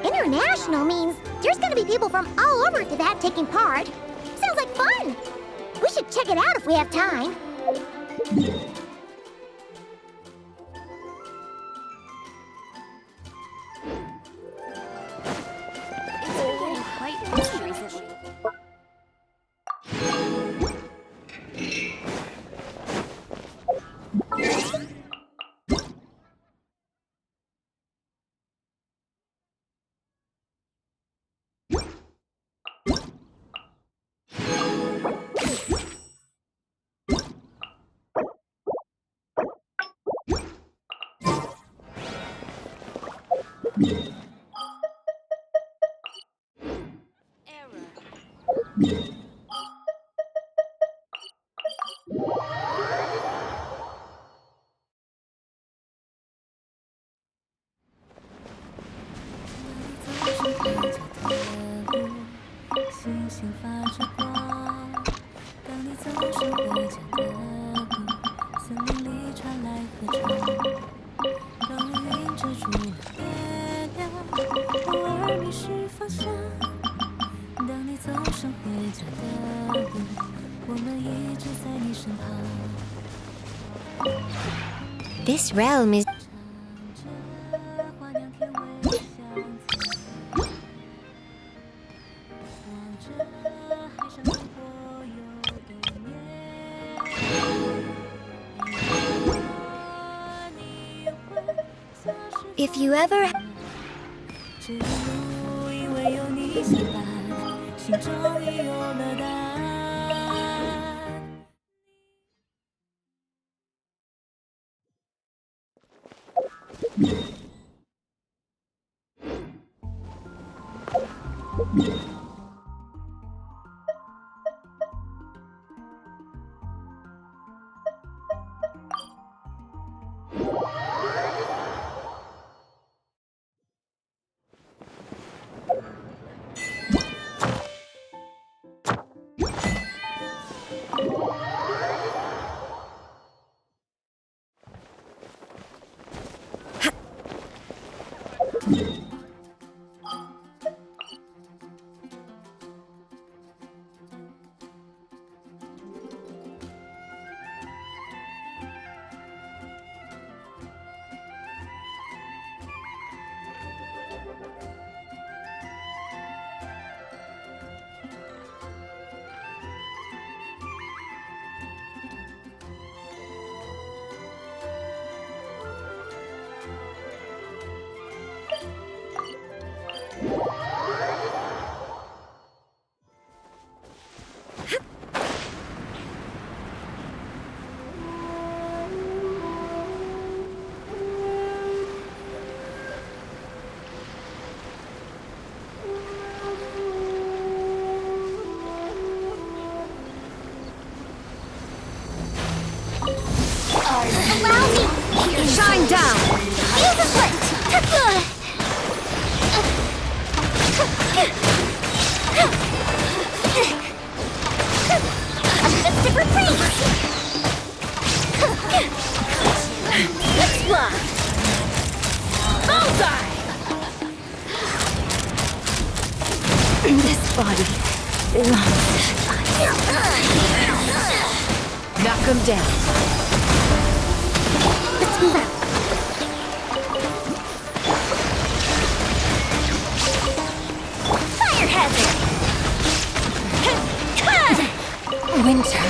International means there's gonna be people from all over to that taking part. Sounds like fun! We should check it out if we have time. It's been getting quite busy recently. This realm is... If you ever... Allow me! Shine down! Feel the foot! Let's different breeze! Let's fly! Bullseye! This body belongs. Knock him down. Let's move out. Fire hazard! Winter.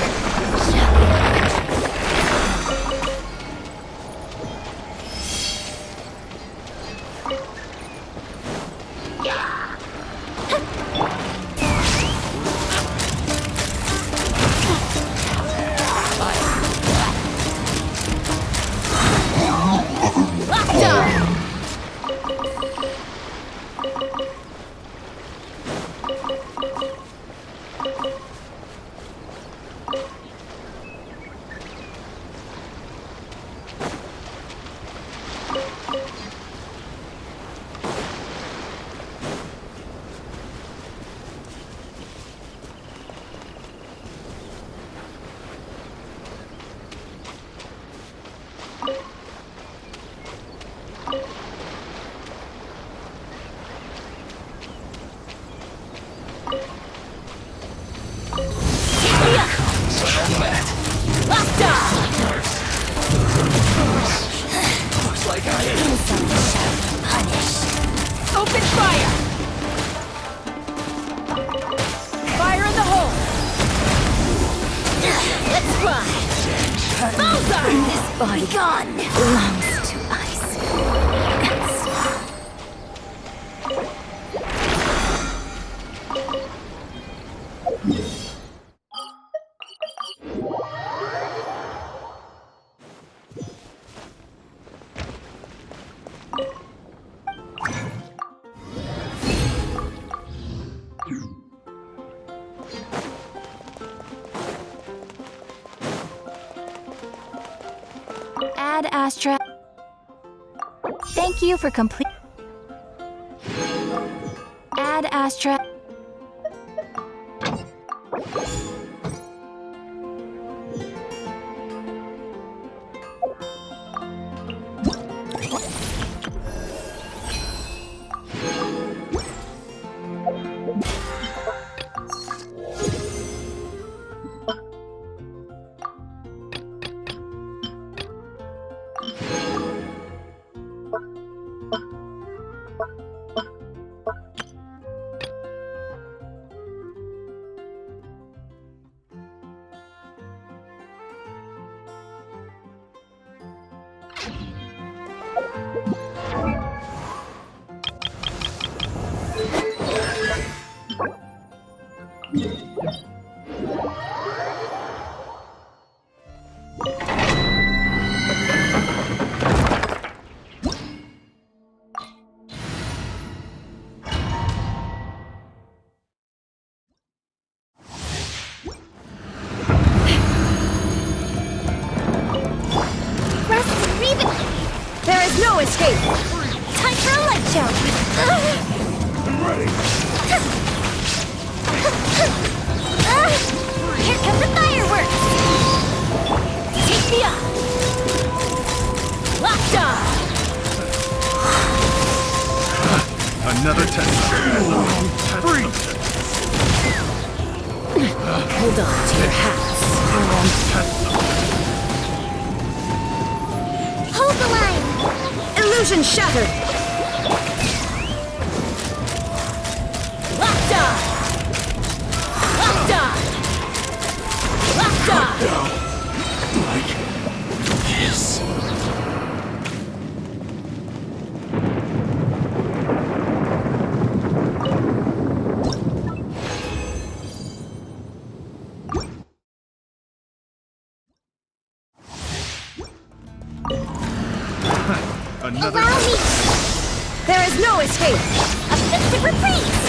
body gone. Belongs to ice. Ad Astra. Thank you for complete. Ad Astra. No escape! Time for a light show! I'm ready. Here come the fireworks! Take me up. Locked on. Another test. Freeze! Hold on to your hats. Hold the line! Illusion shattered! Locked on. Locked on. Locked on. Down. Like this. Another Allow me! There is no escape! A festive reprise!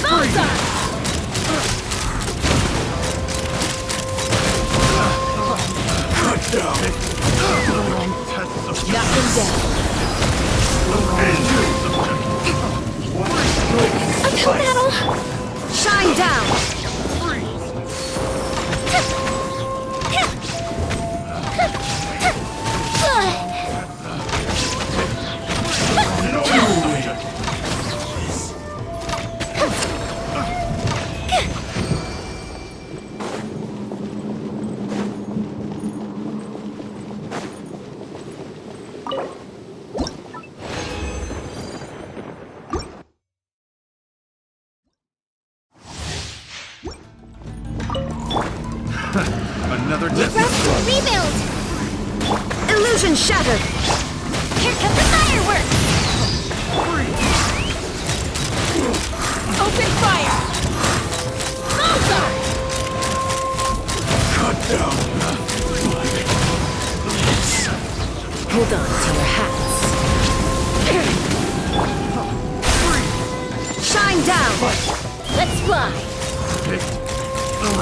Bullseye. cut down. Knock him down. Uphill battle! Shine down! Another test. Rest, rebuild! Illusion shattered! Here come the fireworks! Open fire. Bullseye. Cut down. Hold on to your hats. Shine down! Let's fly.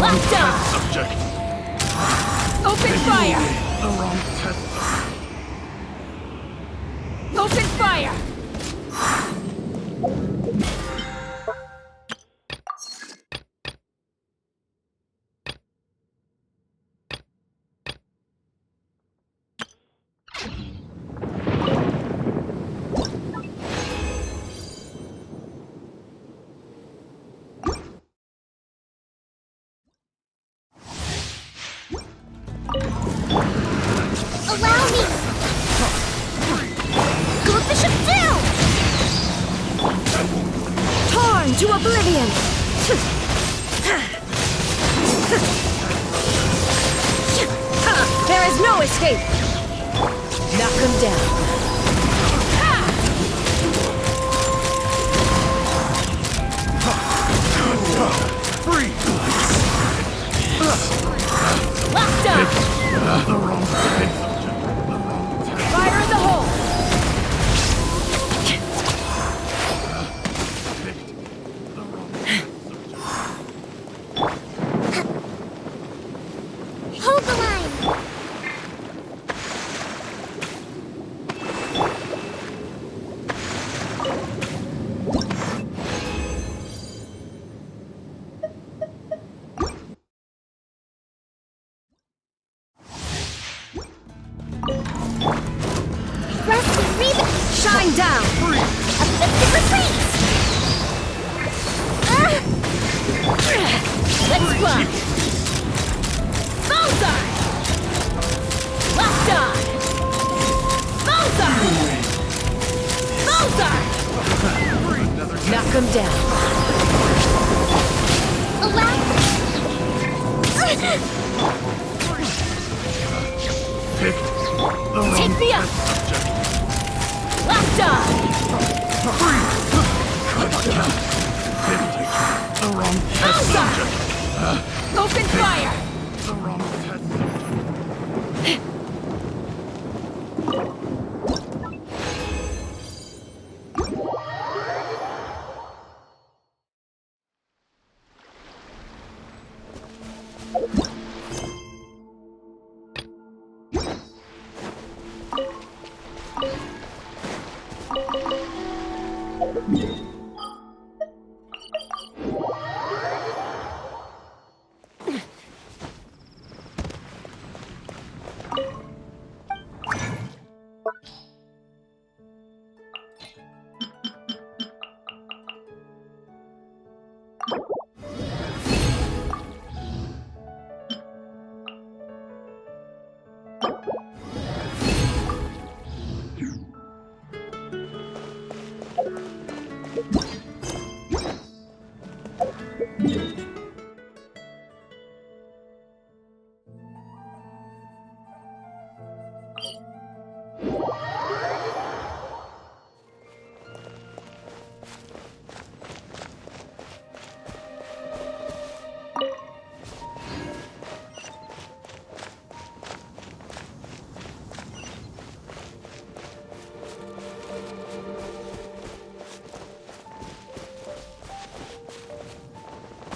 Locked on. Subject. Open fire. The wrong test. Open fire. Allow me! Go bishop down! Torn to oblivion! There's no escape! Knock him down. Free! Locked up. Fire in the hole. Hold the line! Rusty, rebound! Shine down! Uplifted retreat! Let's fly. Bullseye. Locked on. Bullseye. Bullseye. Knock him down. Take me up. Locked on. Bullseye. Open fire.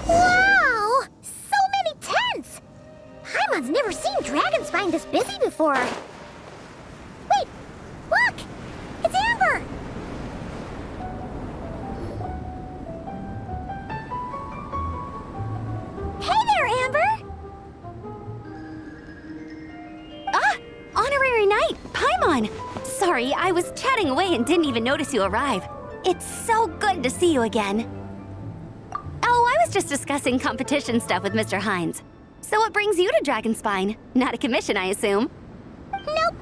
Wow! So many tents! Paimon's never seen dragon spine this busy before. Wait! Look! It's Amber! Hey there, Amber! Ah! Honorary Knight, Paimon! Sorry, I was chatting away and didn't even notice you arrive. It's so good to see you again. Oh, I was just discussing competition stuff with Mr. Hines. So what brings you to Dragonspine? Not a commission, I assume. Nope.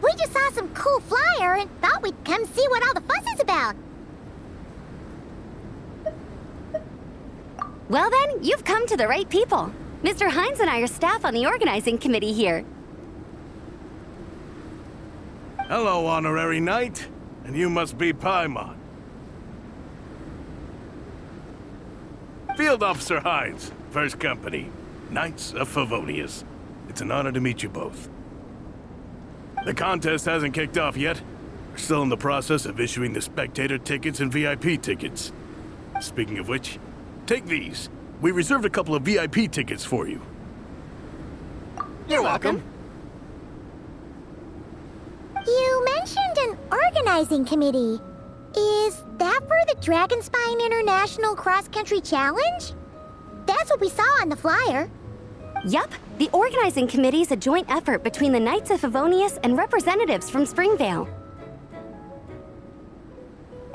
We just saw some cool flyer and thought we'd come see what all the fuss is about. Well then, you've come to the right people. Mr. Hines and I are staff on the organizing committee here. Hello, Honorary Knight. And you must be Paimon. Field Officer Hines, First Company, Knights of Favonius. It's an honor to meet you both. The contest hasn't kicked off yet. We're still in the process of issuing the spectator tickets and VIP tickets. Speaking of which, take these. We reserved a couple of VIP tickets for you. You're welcome. You mentioned an organizing committee. Is that for the Dragonspine International Cross Country Challenge? That's what we saw on the flyer. Yup, the organizing committee is a joint effort between the Knights of Favonius and representatives from Springvale.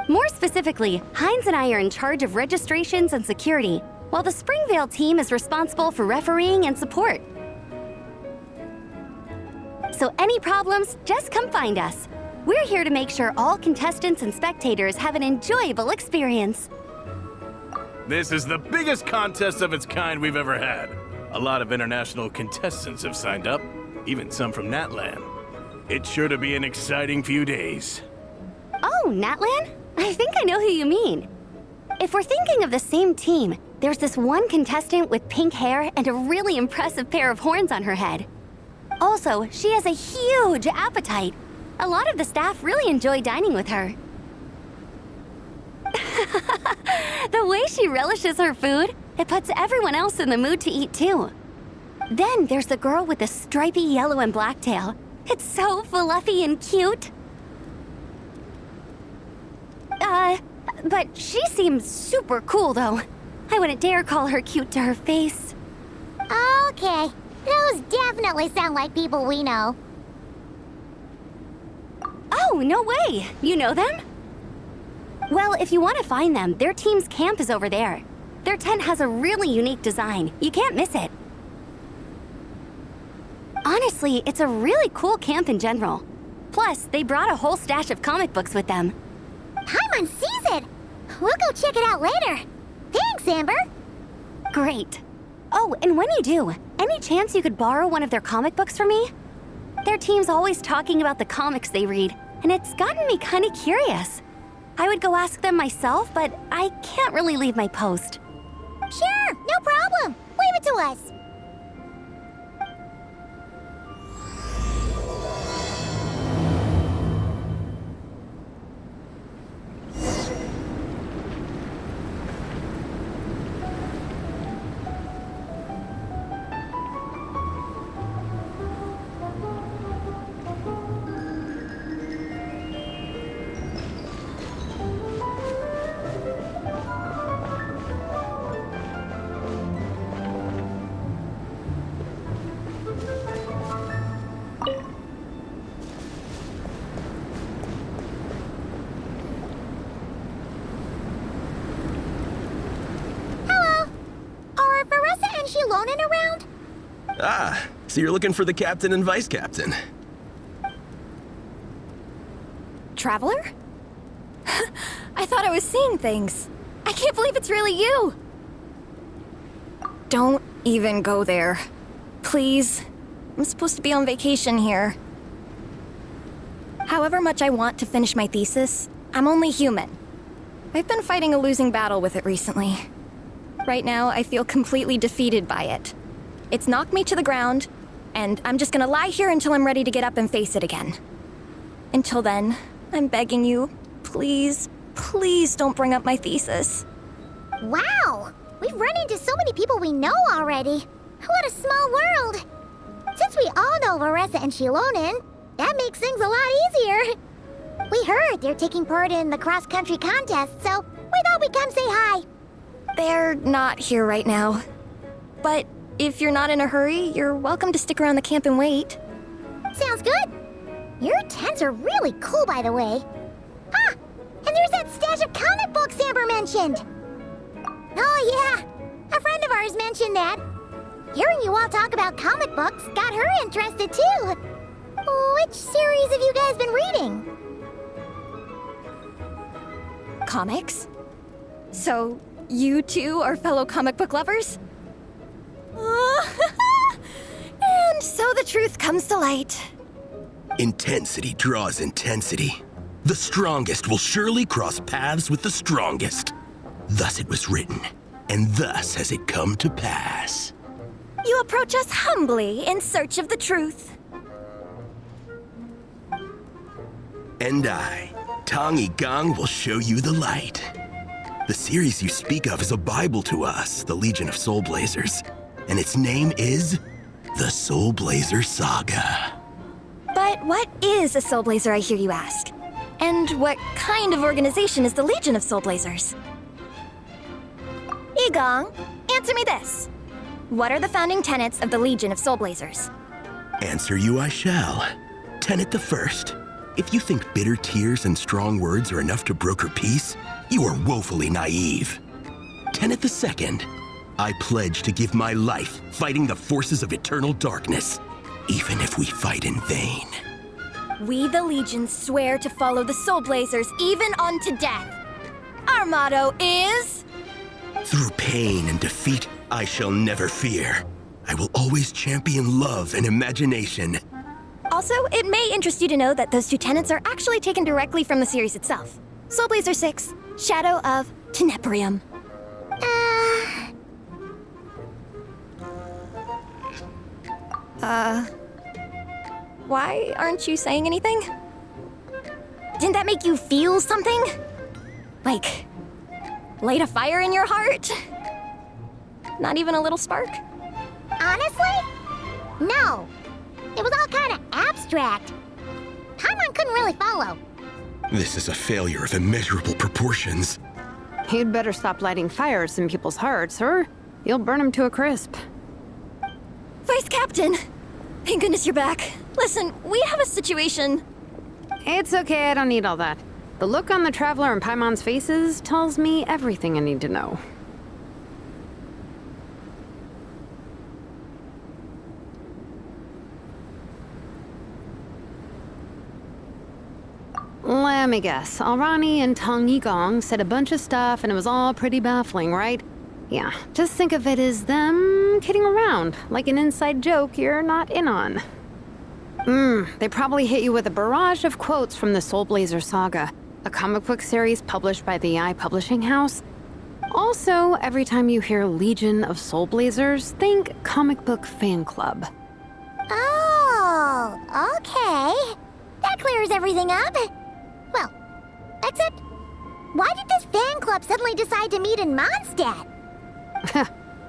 More specifically, Hines and I are in charge of registrations and security, while the Springvale team is responsible for refereeing and support. So any problems, just come find us. We're here to make sure all contestants and spectators have an enjoyable experience. This is the biggest contest of its kind we've ever had. A lot of international contestants have signed up. even some from Natlan. It's sure to be an exciting few days. Oh, Natlan? I think I know who you mean. If we're thinking of the same team, there's this one contestant with pink hair and a really impressive pair of horns on her head. Also, she has a huge appetite. A lot of the staff really enjoy dining with her. The way she relishes her food, it puts everyone else in the mood to eat too. Then there's the girl with the stripy yellow and black tail. It's so fluffy and cute. But she seems super cool though. I wouldn't dare call her cute to her face. Okay, those definitely sound like people we know. Oh, no way! You know them? Well, if you want to find them, their team's camp is over there. Their tent has a really unique design. You can't miss it. Honestly, it's a really cool camp in general. Plus, they brought a whole stash of comic books with them. Paimon sees it! We'll go check it out later. Thanks, Amber! Great. Oh, and when you do, any chance you could borrow one of their comic books from me? Their team's always talking about the comics they read, and it's gotten me kinda curious. I would go ask them myself, but I can't really leave my post. Sure, no problem. Leave it to us. Around? Ah, so you're looking for the captain and vice captain. Traveler? I thought I was seeing things. I can't believe it's really you! Don't even go there. Please. I'm supposed to be on vacation here. However much I want to finish my thesis, I'm only human. I've been fighting a losing battle with it recently. Right now, I feel completely defeated by it. It's knocked me to the ground, and I'm just gonna lie here until I'm ready to get up and face it again. Until then, I'm begging you, please, please don't bring up my thesis. Wow! We've run into so many people we know already. What a small world! Since we all know Varessa and Shilonen, that makes things a lot easier. We heard they're taking part in the cross-country contest, so we thought we'd come say hi. They're not here right now. But if you're not in a hurry, you're welcome to stick around the camp and wait. Sounds good. Your tents are really cool, by the way. Ah, and there's that stash of comic books Amber mentioned. Oh yeah, a friend of ours mentioned that. Hearing you all talk about comic books got her interested too. Which series have you guys been reading? Comics? So, you two are fellow comic book lovers? And so the truth comes to light. Intensity draws intensity. The strongest will surely cross paths with the strongest. Thus it was written, and thus has it come to pass. You approach us humbly in search of the truth. And I, Tong Gang, will show you the light. The series you speak of is a Bible to us, the Legion of Soul Blazers, and its name is the Soul Blazer Saga. But what is a Soul Blazer, I hear you ask? And what kind of organization is the Legion of Soul Blazers? Igong, answer me this. What are the founding tenets of the Legion of Soul Blazers? Answer you I shall. Tenet the first. If you think bitter tears and strong words are enough to broker peace, you are woefully naive. Tenet the second. I pledge to give my life fighting the forces of eternal darkness, even if we fight in vain. We, the Legion, swear to follow the Soul Blazers even unto death. Our motto is... Through pain and defeat, I shall never fear. I will always champion love and imagination. Also, it may interest you to know that those two tenets are actually taken directly from the series itself. Soul Blazer 6, Shadow of Tenebrium. Why aren't you saying anything? Didn't that make you feel something? Like, light a fire in your heart? Not even a little spark? Honestly? No. It was all kind of abstract. Paimon couldn't really follow. This is a failure of immeasurable proportions. You'd better stop lighting fires in people's hearts, or you'll burn them to a crisp. Vice Captain! Thank goodness you're back. Listen, we have a situation. It's okay, I don't need all that. The look on the Traveler and Paimon's faces tells me everything I need to know. Let me guess. Alrani and Tong Yigong said a bunch of stuff and it was all pretty baffling, right? Yeah, just think of it as them kidding around, like an inside joke you're not in on. They probably hit you with a barrage of quotes from the Soul Blazer saga, a comic book series published by the AI publishing house. Also, every time you hear Legion of Soul Blazers, think comic book fan club. Oh, okay. That clears everything up. Well, except, why did this fan club suddenly decide to meet in Mondstadt?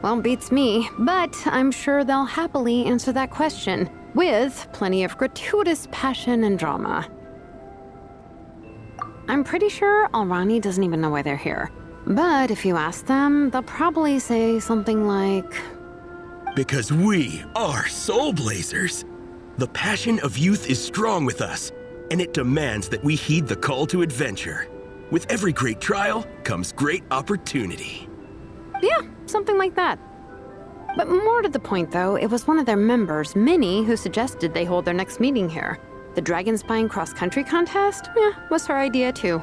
Well, beats me, but I'm sure they'll happily answer that question, with plenty of gratuitous passion and drama. I'm pretty sure Alrani doesn't even know why they're here. But if you ask them, they'll probably say something like... Because we are Soul Blazers. The passion of youth is strong with us, and it demands that we heed the call to adventure. With every great trial comes great opportunity. Yeah, something like that. But more to the point, though, it was one of their members, Minnie, who suggested they hold their next meeting here. The Dragon Spine cross-country contest? Was her idea, too.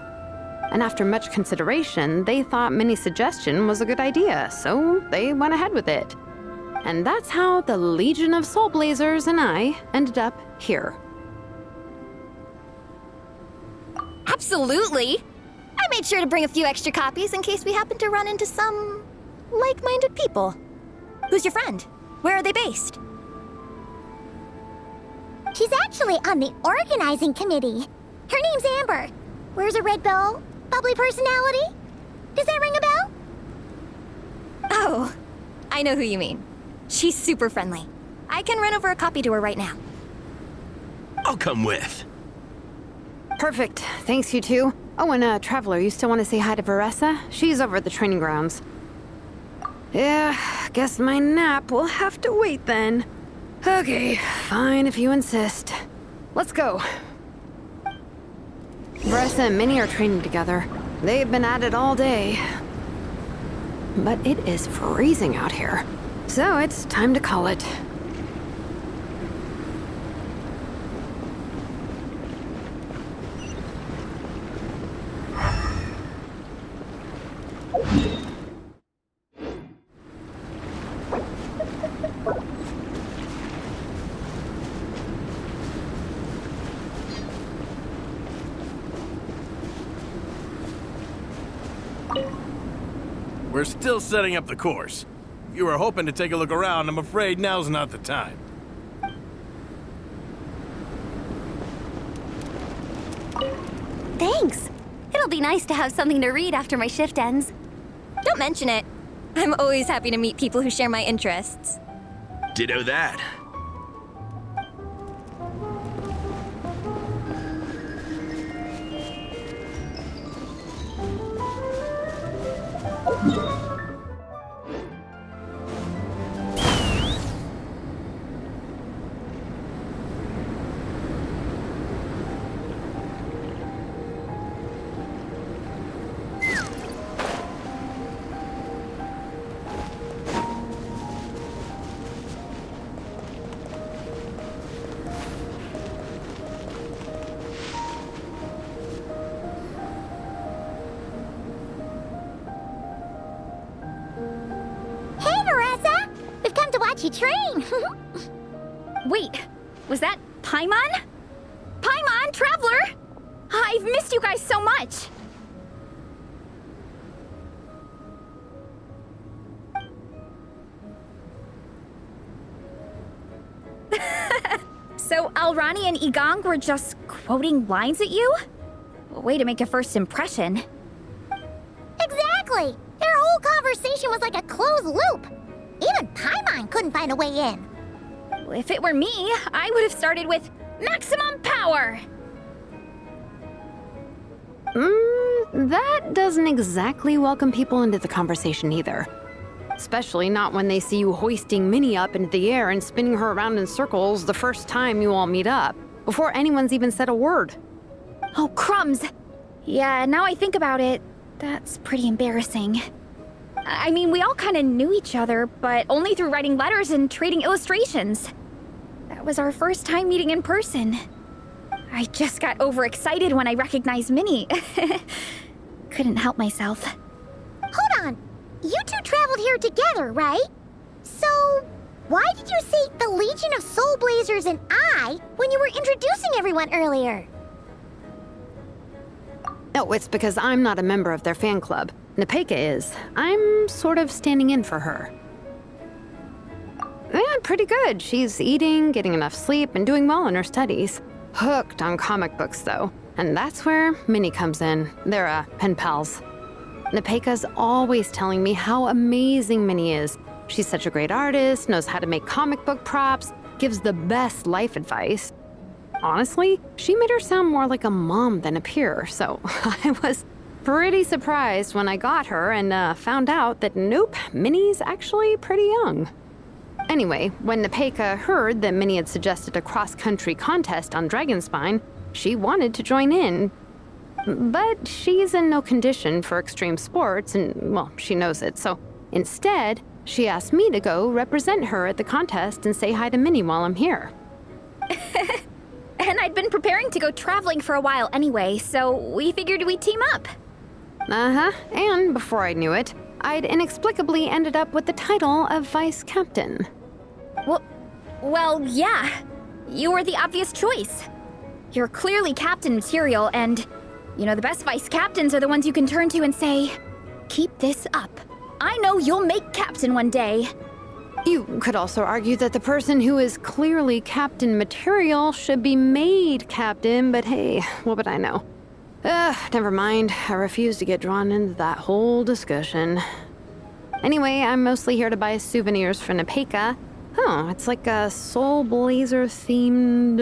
And after much consideration, they thought Minnie's suggestion was a good idea, so they went ahead with it. And that's how the Legion of Soul Blazers and I ended up here. Absolutely! I made sure to bring a few extra copies in case we happen to run into some... like-minded people. Who's your friend? Where are they based? She's actually on the organizing committee. Her name's Amber. Wears a red bow, bubbly personality. Does that ring a bell? Oh, I know who you mean. She's super friendly. I can run over a copy to her right now. I'll come with. Perfect. Thanks, you two. Oh, and Traveler, you still want to say hi to Veressa? She's over at the training grounds. Yeah, guess my nap will have to wait then. Okay, fine if you insist. Let's go. Veressa and Minnie are training together. They've been at it all day. But it is freezing out here, so it's time to call it. We're still setting up the course. If you were hoping to take a look around, I'm afraid now's not the time. Thanks. It'll be nice to have something to read after my shift ends. Don't mention it. I'm always happy to meet people who share my interests. Ditto that. let you train. Wait, was that Paimon? Paimon, Traveler! I've missed you guys so much! So Alrani and Igong were just quoting lines at you? Way to make a first impression. Exactly! Their whole conversation was like a closed loop. Even Paimon couldn't find a way in. If it were me, I would have started with maximum power! That doesn't exactly welcome people into the conversation either. Especially not when they see you hoisting Minnie up into the air and spinning her around in circles the first time you all meet up, before anyone's even said a word. Oh, crumbs! Yeah, now I think about it, that's pretty embarrassing. I mean, we all kind of knew each other, but only through writing letters and trading illustrations. That was our first time meeting in person. I just got overexcited when I recognized Minnie. Couldn't help myself. Hold on. You two traveled here together, right? So, why did you say the Legion of Soul Blazers and I when you were introducing everyone earlier? No, it's because I'm not a member of their fan club. Nepeka is. I'm sort of standing in for her. Yeah, pretty good. She's eating, getting enough sleep, and doing well in her studies. Hooked on comic books, though. And that's where Minnie comes in. They're, pen pals. Nepeka's always telling me how amazing Minnie is. She's such a great artist, knows how to make comic book props, gives the best life advice. Honestly, she made her sound more like a mom than a peer, so I was pretty surprised when I got her and found out that nope, Minnie's actually pretty young. Anyway, when Nepeka heard that Minnie had suggested a cross-country contest on Dragonspine, she wanted to join in. But she's in no condition for extreme sports, and, well, she knows it, so instead, she asked me to go represent her at the contest and say hi to Minnie while I'm here. And I'd been preparing to go traveling for a while anyway, so we figured we'd team up. Uh-huh, and before I knew it, I'd inexplicably ended up with the title of Vice Captain. Well, yeah. You were the obvious choice. You're clearly captain material, and, you know, the best vice captains are the ones you can turn to and say, keep this up. I know you'll make captain one day. You could also argue that the person who is clearly captain material should be made captain, but hey, what would I know? Never mind. I refuse to get drawn into that whole discussion. Anyway, I'm mostly here to buy souvenirs for Nepeka. Oh, it's like a Soul Blazer themed,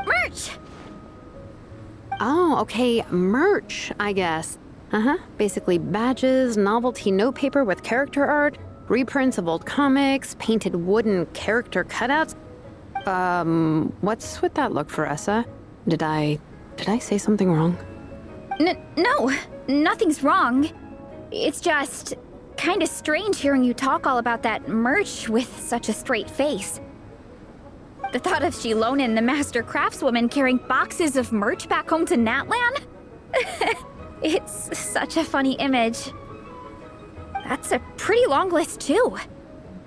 Merch! Oh, okay, merch, I guess. Basically badges, novelty notepaper with character art, reprints of old comics, painted wooden character cutouts. What's with that look, Faressa? Did I say something wrong? No, nothing's wrong. It's just kinda strange hearing you talk all about that merch with such a straight face. The thought of Shilonen, the master craftswoman, carrying boxes of merch back home to Natlan? It's such a funny image. That's a pretty long list, too.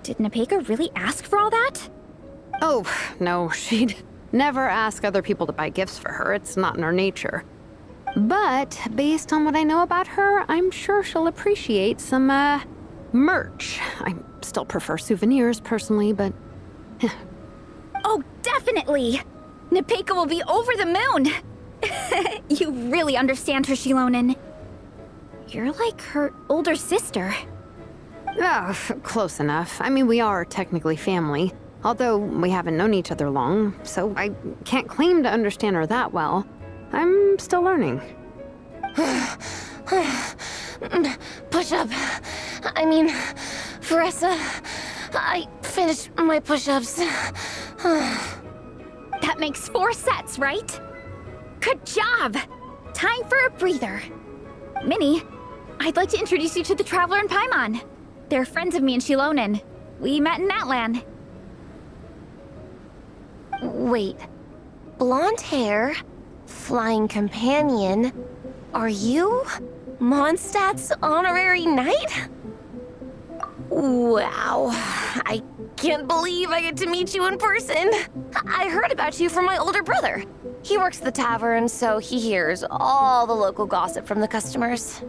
Did Nepeka really ask for all that? Oh, no, she'd never ask other people to buy gifts for her. It's not in her nature. But based on what I know about her, I'm sure she'll appreciate some, merch. I still prefer souvenirs, personally, but... Oh, definitely! Nepeka will be over the moon! You really understand her, Shilonen. You're like her older sister. Oh, close enough. I mean, we are technically family, although we haven't known each other long, so I can't claim to understand her that well. I'm still learning. Push-up. I mean, Faressa, I finished my push-ups. That makes 4 sets, right? Good job! Time for a breather. Minnie, I'd like to introduce you to the Traveler and Paimon. They're friends of me and Shilonen. We met in Natlan. Wait. Blonde hair, flying companion. Are you Mondstadt's honorary knight? Wow. I can't believe I get to meet you in person. I heard about you from my older brother. He works at the tavern, so he hears all the local gossip from the customers.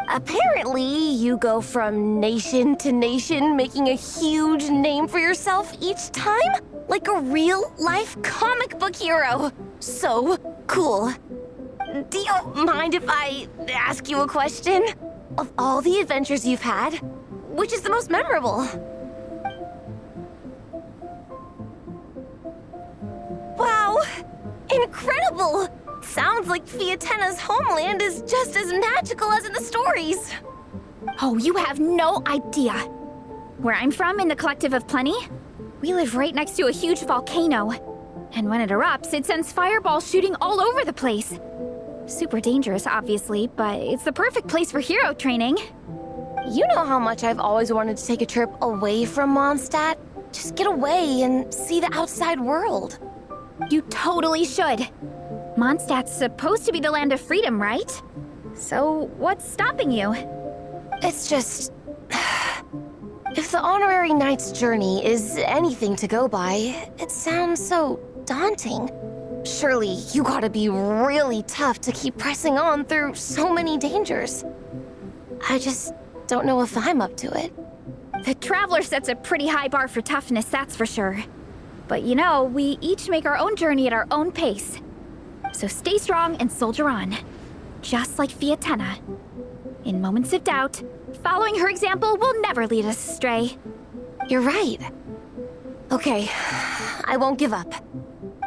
Apparently, you go from nation to nation, making a huge name for yourself each time? Like a real-life comic book hero. So cool. Do you mind if I ask you a question? Of all the adventures you've had, which is the most memorable? Wow! Incredible! Sounds like Fiatena's homeland is just as magical as in the stories. Oh, you have no idea. Where I'm from, in the Collective of Plenty, we live right next to a huge volcano. And when it erupts, it sends fireballs shooting all over the place. Super dangerous, obviously, but it's the perfect place for hero training. You know how much I've always wanted to take a trip away from Mondstadt? Just get away and see the outside world. You totally should. Mondstadt's supposed to be the land of freedom, right? So, what's stopping you? It's just... If the Honorary Knight's journey is anything to go by, it sounds so daunting. Surely you gotta be really tough to keep pressing on through so many dangers. I just don't know if I'm up to it. The Traveler sets a pretty high bar for toughness, that's for sure. But you know, we each make our own journey at our own pace. So stay strong and soldier on. Just like Fiatena. In moments of doubt, following her example will never lead us astray. You're right. Okay, I won't give up.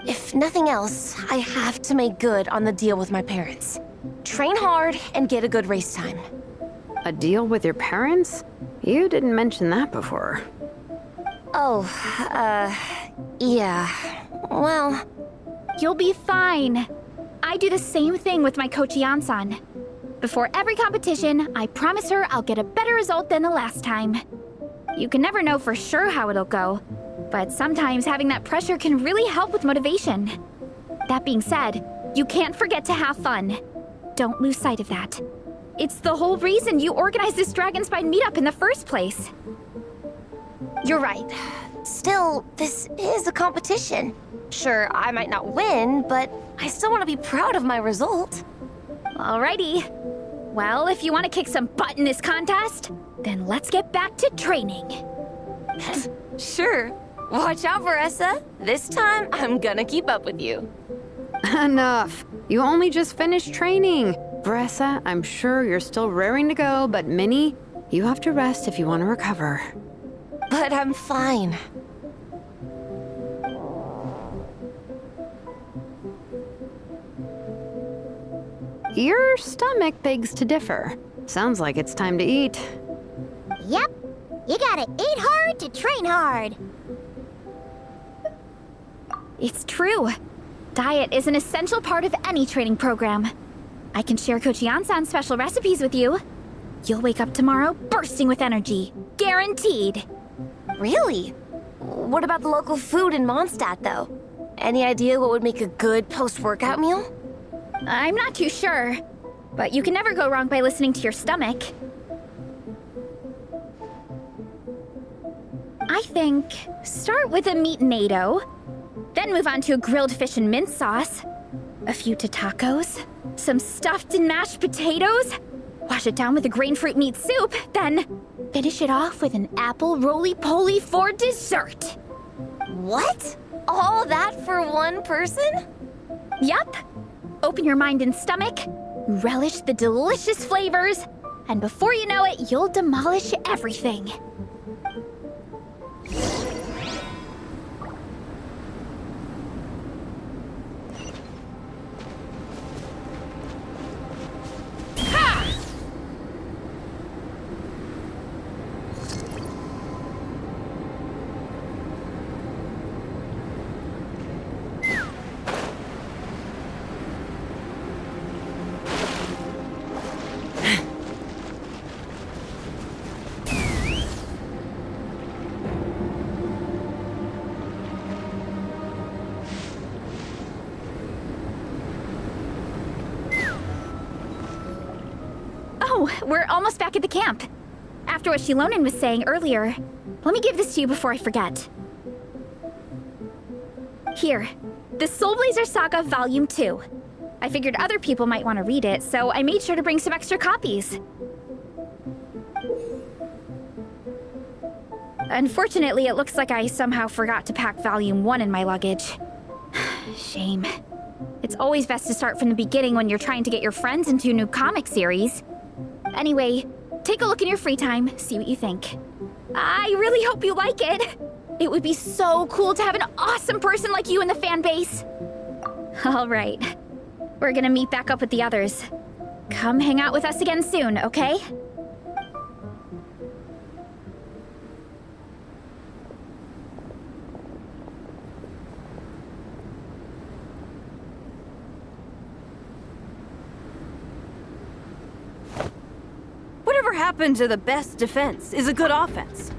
If nothing else, I have to make good on the deal with my parents. Train hard and get a good race time. A deal with your parents? You didn't mention that before. Oh, yeah. Well... You'll be fine. I do the same thing with my coach Yansan. Before every competition, I promise her I'll get a better result than the last time. You can never know for sure how it'll go, but sometimes having that pressure can really help with motivation. That being said, you can't forget to have fun. Don't lose sight of that. It's the whole reason you organized this Dragonspine meetup in the first place. You're right. Still, this is a competition. Sure, I might not win, but I still want to be proud of my result. Alrighty. Well, if you want to kick some butt in this contest, then let's get back to training. Sure. Watch out, Veressa. This time, I'm gonna keep up with you. Enough. You only just finished training. Veressa, I'm sure you're still raring to go, but Minnie, you have to rest if you want to recover. But I'm fine. Your stomach begs to differ. Sounds like it's time to eat. Yep. You gotta eat hard to train hard. It's true. Diet is an essential part of any training program. I can share Coach Yansan's special recipes with you. You'll wake up tomorrow bursting with energy. Guaranteed. Really? What about the local food in Mondstadt, though? Any idea what would make a good post-workout meal? I'm not too sure, but you can never go wrong by listening to your stomach. I think start with a meat natto, then move on to a grilled fish and mint sauce, a few tacos, some stuffed and mashed potatoes, wash it down with a grain fruit meat soup, then finish it off with an apple roly-poly for dessert. What? All that for one person? Yup. Open your mind and stomach, relish the delicious flavors, and before you know it, you'll demolish everything. Oh, we're almost back at the camp. after what Shilonen was saying earlier, let me give this to you before I forget. Here, the Soul Blazer Saga Volume 2. I figured other people might want to read it, so I made sure to bring some extra copies. Unfortunately, it looks like I somehow forgot to pack Volume 1 in my luggage. Shame. It's always best to start from the beginning when you're trying to get your friends into a new comic series. Anyway, take a look in your free time, see what you think. I really hope you like it. It would be so cool to have an awesome person like you in the fan base. All right. We're gonna meet back up with the others. Come hang out with us again soon, okay? Whatever happened to the best defense is a good offense?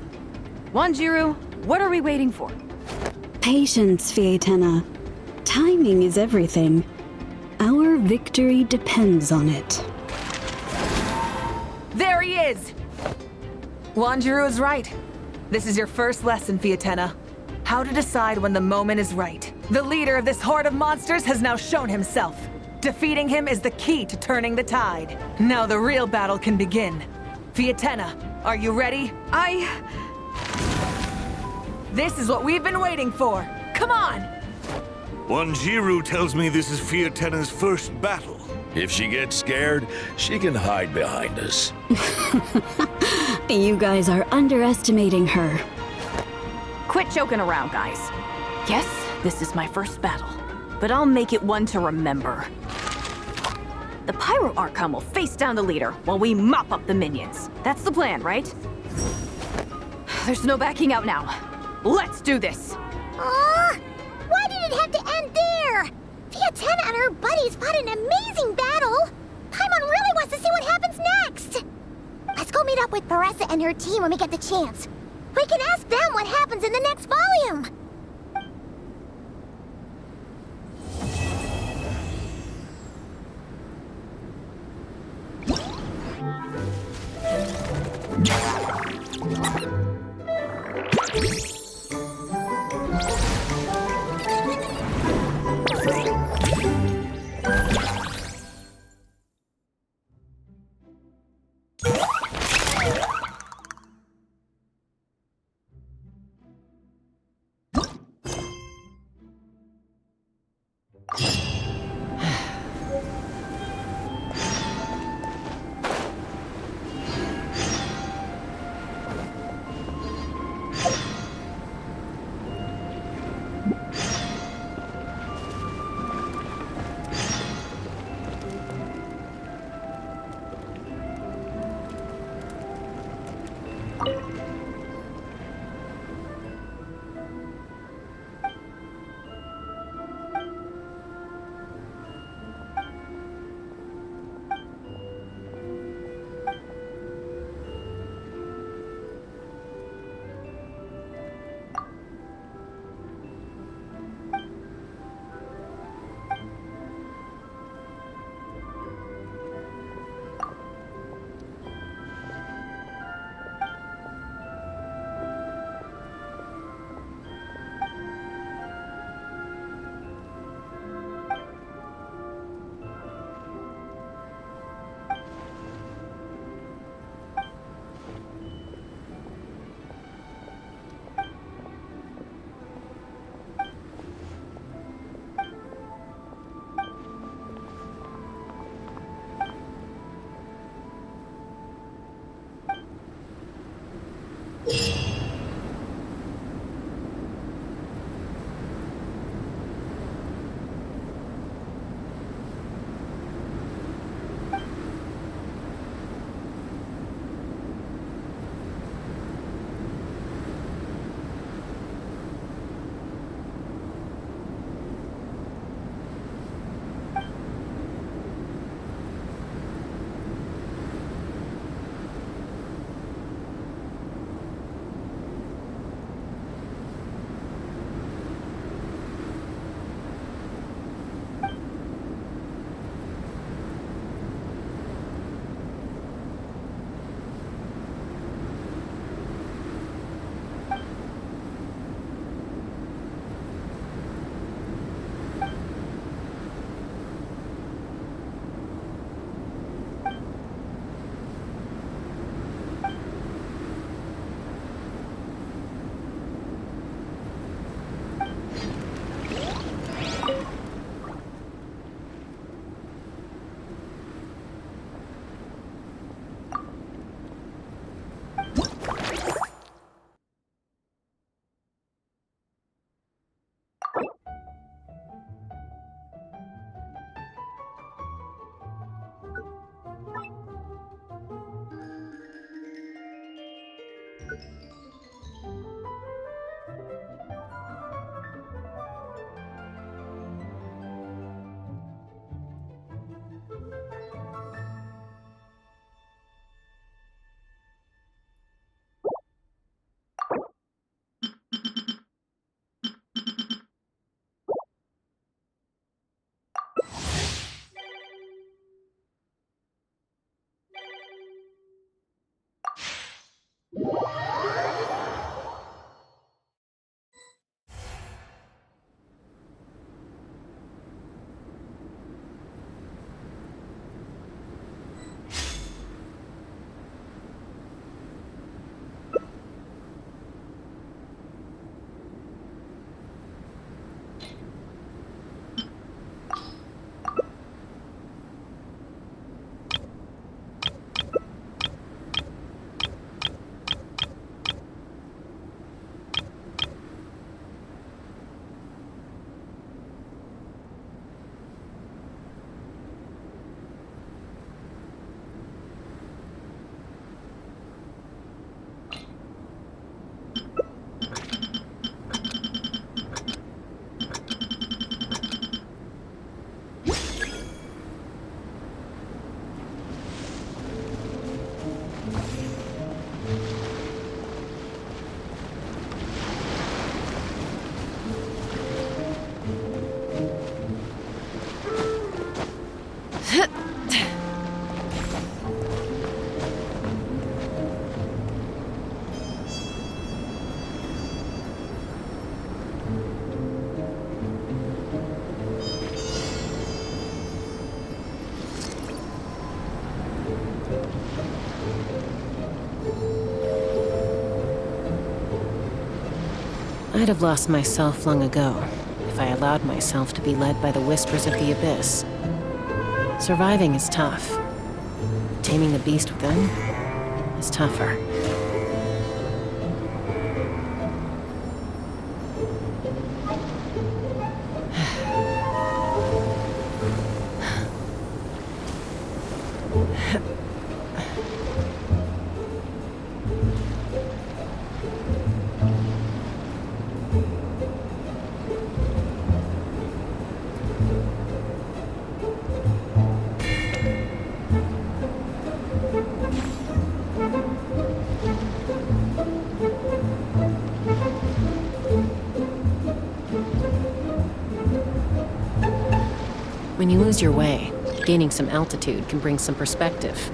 Wanjiru, what are we waiting for? Patience, Fietena. Timing is everything. Our victory depends on it. There he is! Wanjiru is right. This is your first lesson, Fietena. How to decide when the moment is right. The leader of this horde of monsters has now shown himself. Defeating him is the key to turning the tide. Now the real battle can begin. Fietena, are you ready? This is what we've been waiting for. Come on! Wanjiru tells me this is Fietena's first battle. If she gets scared, she can hide behind us. You guys are underestimating her. Quit joking around, guys. Yes, this is my first battle, but I'll make it one to remember. The Pyro Archon will face down the leader while we mop up the minions. That's the plan, right? There's no backing out now. Let's do this! Why did it have to end there? Fietena and her buddies fought an amazing battle. Paimon really wants to see what happens next. Let's go meet up with Paressa and her team when we get the chance. We can ask them what happens in the next volume. I'd have lost myself long ago if I allowed myself to be led by the whispers of the abyss. Surviving is tough. Taming the beast within is tougher. When you lose your way, gaining some altitude can bring some perspective.